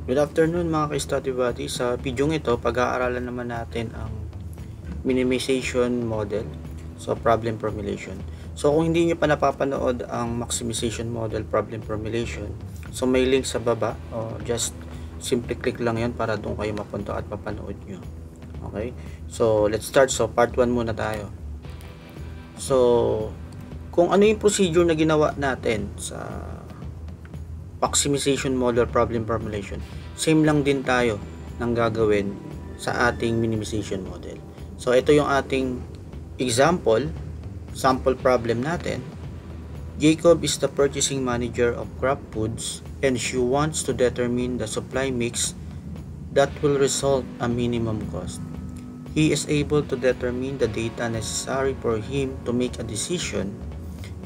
Good afternoon mga ka-study buddy. Sa video ito, pag-aaralan naman natin ang minimization model. So, problem formulation. So, kung hindi nyo pa napapanood ang maximization model problem formulation, so may link sa baba. Just simply click lang yan para doon kayo mapunta at papanood nyo. Okay? So, let's start. So, part 1 muna tayo. So, kung ano yung procedure na ginawa natin sa maximization model problem formulation, same lang din tayo ng gagawin sa ating minimization model. So ito yung ating example, sample problem natin. Jacob is the purchasing manager of Kraft Foods and she wants to determine the supply mix that will result a minimum cost. He is able to determine the data necessary for him to make a decision.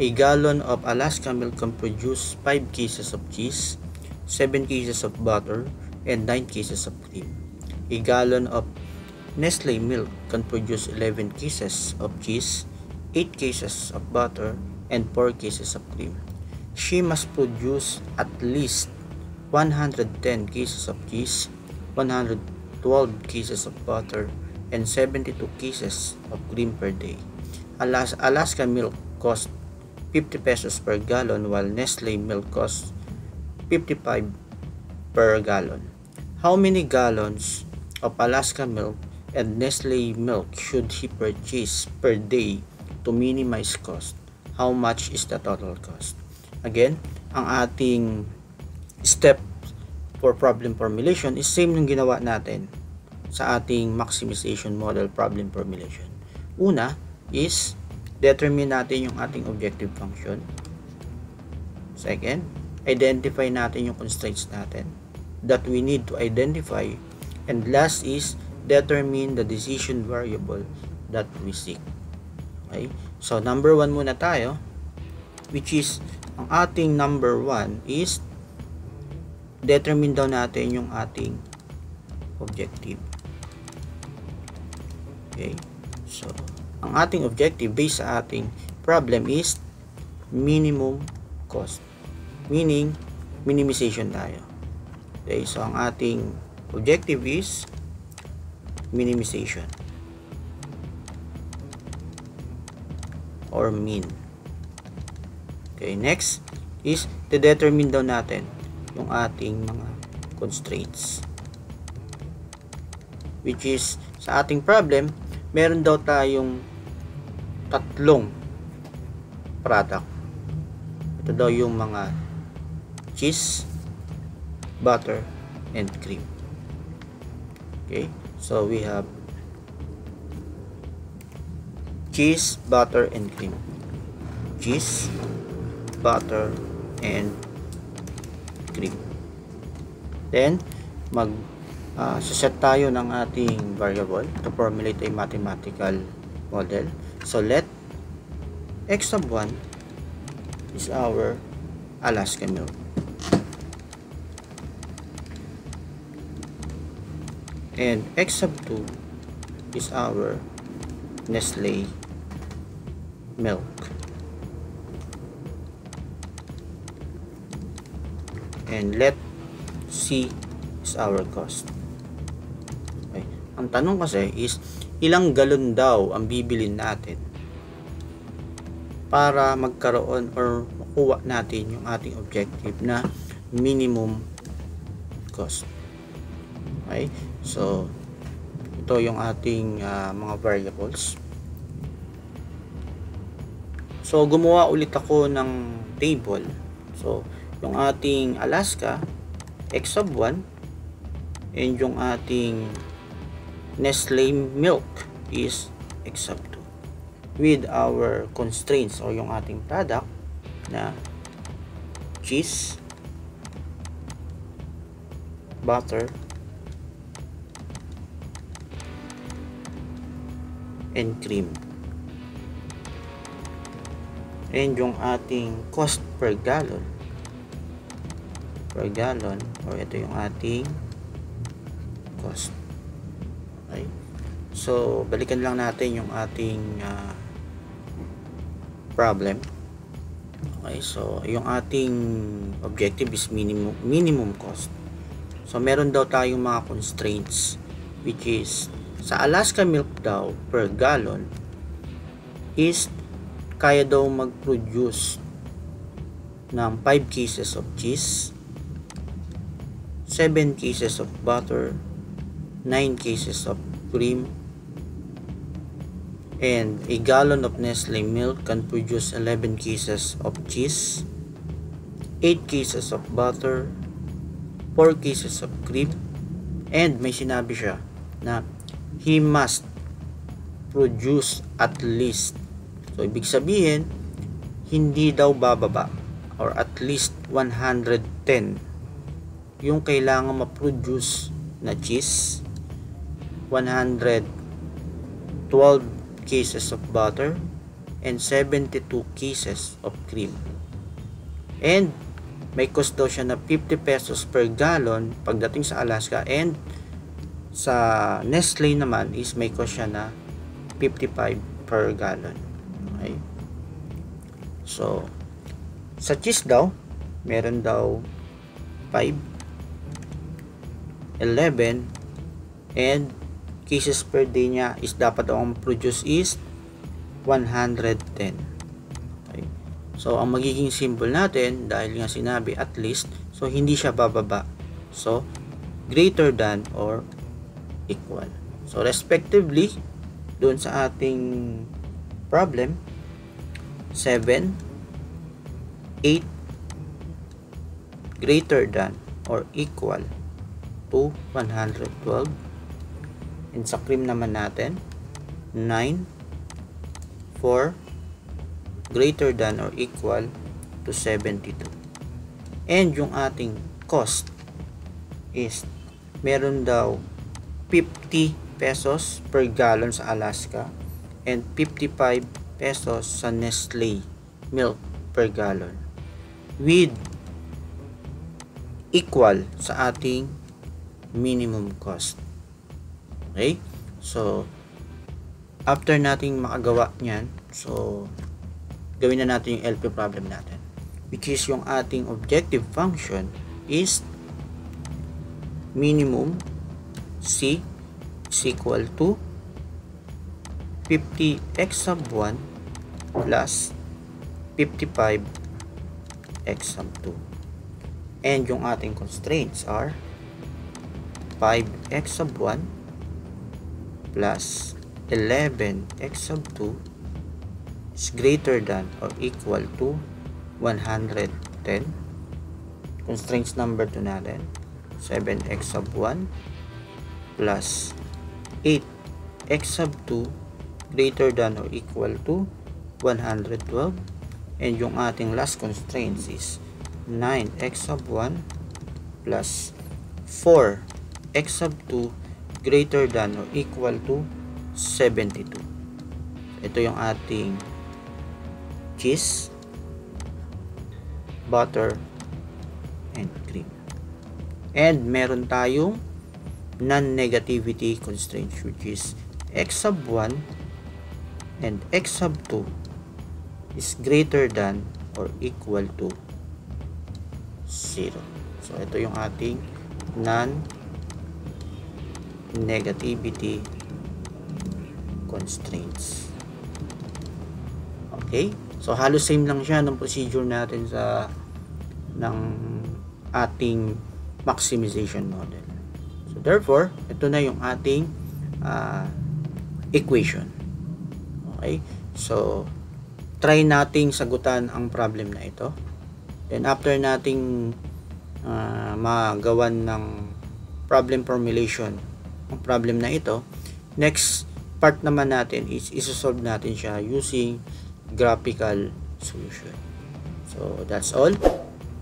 A gallon of Alaska milk can produce 5 cases of cheese, 7 cases of butter, and 9 cases of cream. A gallon of Nestle milk can produce 11 cases of cheese, 8 cases of butter, and 4 cases of cream. She must produce at least 110 cases of cheese, 112 cases of butter, and 72 cases of cream per day. Alaska milk costs 50 pesos per gallon while Nestle milk costs 55 per gallon. How many gallons of Alaska milk and Nestle milk should he purchase per day to minimize cost? How much is the total cost? Again, ang ating step for problem formulation is same yung ginawa natin sa ating maximization model problem formulation. Una is determine natin yung ating objective function. Second, identify natin yung constraints natin that we need to identify. And last is determine the decision variable that we seek. Okay? So, number 1 muna tayo, which is, ang ating number 1 is determine daw natin yung ating objective. Okay? So, ang ating objective based sa ating problem is minimum cost. Meaning, minimization tayo. Okay, so ang ating objective is minimization or mean. Okay, next is determine daw natin yung ating mga constraints. Which is, sa ating problem, meron daw tayong tatlong product. Ito daw yung mga cheese, butter, and cream. Okay, so we have cheese, butter, and cream. Cheese, butter, and cream. Then set tayo ng ating variable to formulate a mathematical model. So let x sub 1 is our Alaska milk. And x sub 2 is our Nestle milk. And let C is our cost. Okay. Ang tanong kasi is ilang galon daw ang bibilin natin para magkaroon or makuha natin yung ating objective na minimum cost. Okay? So, ito yung ating mga variables. So, gumawa ulit ako ng table. So, yung ating Alaska, x sub 1, and yung ating Nestle milk is x sub 2 with our constraints or yung ating product na cheese, butter, and cream, and yung ating cost per gallon or ito yung ating cost. Okay, so balikan lang natin yung ating problem. Okay, so yung ating objective is minimum cost. So meron daw tayong mga constraints, which is sa Alaska milk daw per gallon is kaya daw mag-produce ng 5 cases of cheese, 7 cases of butter, 9 cases of cream, and a gallon of Nestle milk can produce 11 cases of cheese, 8 cases of butter, 4 cases of cream, and may sinabi siya na he must produce at least, so ibig sabihin hindi daw bababa, or at least 110 yung kailangan ma-produce na cheese, 112 cases of butter, and 72 cases of cream. And may cost daw siya na 50 pesos per gallon pagdating sa Alaska, and sa Nestle naman is may cost siya na 55 per gallon. Okay? So sa cheese daw meron daw 5, 11, and cases per day niya is dapat ang produce is 110. Okay? So ang magiging symbol natin, dahil nga sinabi at least, so hindi siya bababa, so greater than or equal. So respectively doon sa ating problem, 7, 8 greater than or equal to 112, and sa cream naman natin 9, 4 greater than or equal to 72. And yung ating cost is meron daw 50 pesos per gallon sa Alaska and 55 pesos sa Nestle milk per gallon, with equal sa ating minimum cost. Okay? So after nating makagawa niyan, so gawin na natin yung LP problem natin, which is yung ating objective function is minimum C is equal to 50x sub 1 plus 55x sub 2, and yung ating constraints are 5x sub 1 plus 11x sub 2 is greater than or equal to 110. Constraints number 2 natin, 7x sub 1 plus 8x sub 2 greater than or equal to 112, and yung ating last constraints is 9x sub 1 plus 4x sub 2 greater than or equal to 72. Ito yung ating cheese, butter, and cream. And meron tayong non-negativity constraints, which is x sub 1 and x sub 2 is greater than or equal to 0. So ito yung ating non-negativity constraints. Okay? So halos same lang siya ng procedure natin sa ng ating maximization model. So therefore, ito na yung ating equation. Okay? So try nating sagutan ang problem na ito. Then after nating magawan ng problem formulation ang problem na ito, next part naman natin is isosolve natin siya using graphical solution. So that's all.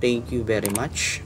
Thank you very much.